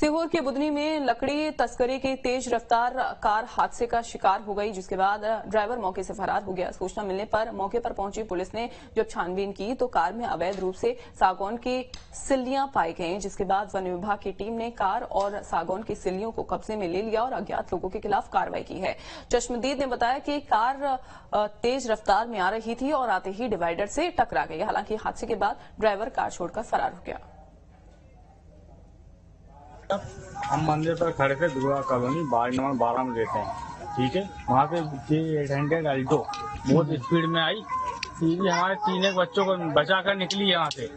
सीहोर के बुधनी में लकड़ी तस्करी की तेज रफ्तार कार हादसे का शिकार हो गई, जिसके बाद ड्राइवर मौके से फरार हो गया। सूचना मिलने पर मौके पर पहुंची पुलिस ने जब छानबीन की तो कार में अवैध रूप से सागौन की सिल्लियां पाई गईं, जिसके बाद वन विभाग की टीम ने कार और सागौन की सिल्लियों को कब्जे में ले लिया और अज्ञात लोगों के खिलाफ कार्रवाई की है। चश्मदीद ने बताया कि कार तेज रफ्तार में आ रही थी और आते ही डिवाइडर से टकरा गई। हालांकि हादसे के बाद ड्राइवर कार छोड़कर फरार हो गया। हम मंदिर पर खड़े थे, दुर्गा कॉलोनी वार्ड नंबर 12 में रहते हैं। ठीक है, वहाँ पे 800 अल्टो बहुत स्पीड में आई, सीधी हमारे 3 बच्चों को बचाकर निकली यहाँ से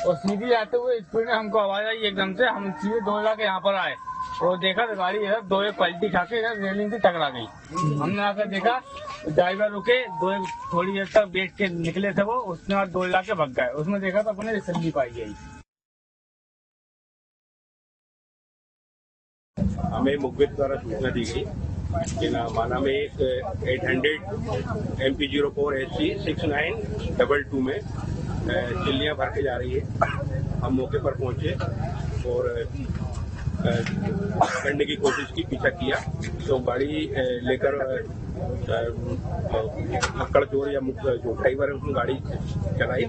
और सीधी आते हुए स्पीड में हमको आवाज आई एकदम से। हम सीधे दौड़ा के यहाँ पर आए और देखा तो गाड़ी इधर दो पलटी खा के इधर रेलिंग से टकरा गई। हमने आकर देखा, ड्राइवर रुके, दो थोड़ी देर तक बैठ के निकले थे वो, उसने और दौड़ा के भग गए। उसमें देखा तो अपने रिसल्ली पाई गई। हमें मुखबिर द्वारा सूचना दी गई कि माना में एक 800 MP04 HC 6922 में चिल्लियां भर के जा रही है। हम मौके पर पहुंचे और पकड़ने की कोशिश की, पीछा किया तो गाड़ी लेकर पकड़ चोर या जो ड्राइवर है उसने गाड़ी चलाई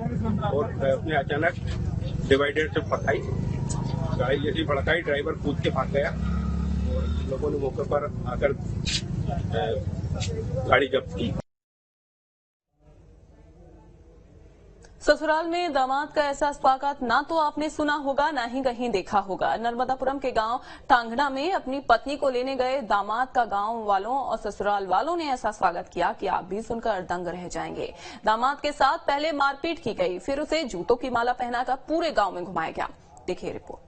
और उसने अचानक डिवाइडर से फटकाई। गाड़ी जैसी भड़काई, ड्राइवर कूद के भाग गया और लोगों ने मौके पर आकर गाड़ी जब्त की। ससुराल में दामाद का ऐसा स्वागत ना तो आपने सुना होगा, ना ही कहीं देखा होगा। नर्मदापुरम के गांव टांगना में अपनी पत्नी को लेने गए दामाद का गांव वालों और ससुराल वालों ने ऐसा स्वागत किया कि आप भी सुनकर दंग रह जाएंगे। दामाद के साथ पहले मारपीट की गई, फिर उसे जूतों की माला पहनाकर पूरे गांव में घुमाया गया। देखिए रिपोर्ट।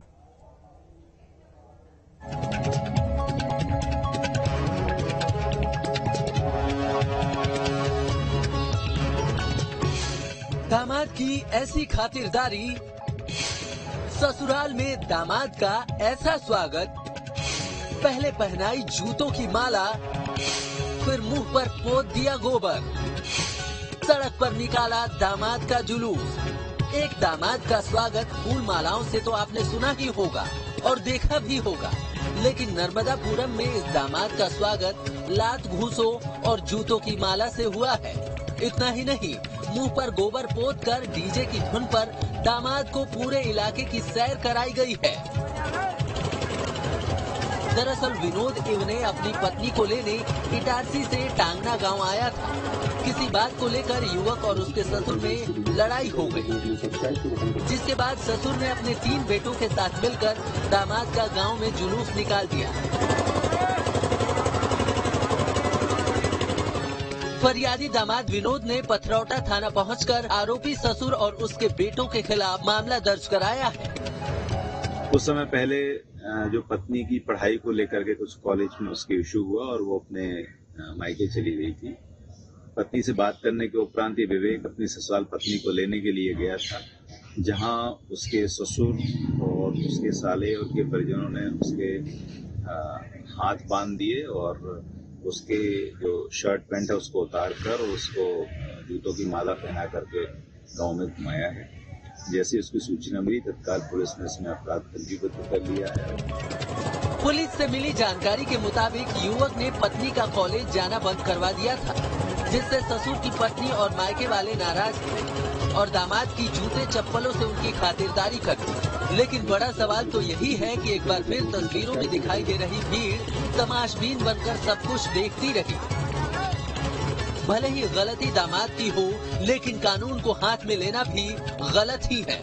दामाद की ऐसी खातिरदारी, ससुराल में दामाद का ऐसा स्वागत, पहले पहनाई जूतों की माला, फिर मुंह पर पोत दिया गोबर, सड़क पर निकाला दामाद का जुलूस। एक दामाद का स्वागत फूल मालाओं से तो आपने सुना ही होगा और देखा भी होगा, लेकिन नर्मदापुरम में इस दामाद का स्वागत लात घूंसों और जूतों की माला से हुआ है। इतना ही नहीं, मुंह पर गोबर पोत कर डीजे की धुन पर दामाद को पूरे इलाके की सैर कराई गई है। दरअसल विनोद इवने अपनी पत्नी को लेने इटारसी से टांगना गांव आया था। किसी बात को लेकर युवक और उसके ससुर में लड़ाई हो गई, जिसके बाद ससुर ने अपने 3 बेटों के साथ मिलकर दामाद का गांव में जुलूस निकाल दिया। फरियादी दामाद विनोद ने पथरौटा थाना पहुंचकर आरोपी ससुर और उसके बेटों के खिलाफ मामला दर्ज कराया है। कुछ समय पहले जो पत्नी की पढ़ाई को लेकर के कुछ कॉलेज में उसके इशू हुआ और वो अपने मायके चली गई थी। पत्नी से बात करने के उपरांत ये विवेक अपनी ससुराल पत्नी को लेने के लिए गया था, जहां उसके ससुर और उसके साले और के परिजनों ने उसके हाथ बांध दिए और उसके जो शर्ट पैंट है उसको उतार कर उसको जूतों की माला पहना करके गांव में घुमाया है। जैसे उसकी सूचना मिली, तत्काल पुलिस ने इसमें अपराध पंजीबद्ध कर लिया है। पुलिस से मिली जानकारी के मुताबिक युवक ने पत्नी का कॉलेज जाना बंद करवा दिया था, जिससे ससुर की पत्नी और मायके वाले नाराज थे और दामाद की जूते चप्पलों से उनकी खातिरदारी करती। लेकिन बड़ा सवाल तो यही है कि एक बार फिर तस्वीरों में दिखाई दे रही भीड़ तमाशबीन बनकर सब कुछ देखती रही। भले ही गलती दामाद की हो, लेकिन कानून को हाथ में लेना भी गलत ही है।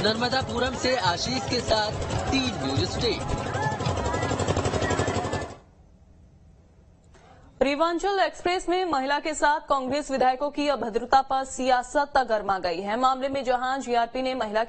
नर्मदापुरम से आशीष के साथ team News State. Rewanchal express में महिला के साथ कांग्रेस विधायकों की अभद्रता पर सियासत गर्मा गई है। मामले में जहां जीआरपी ने महिला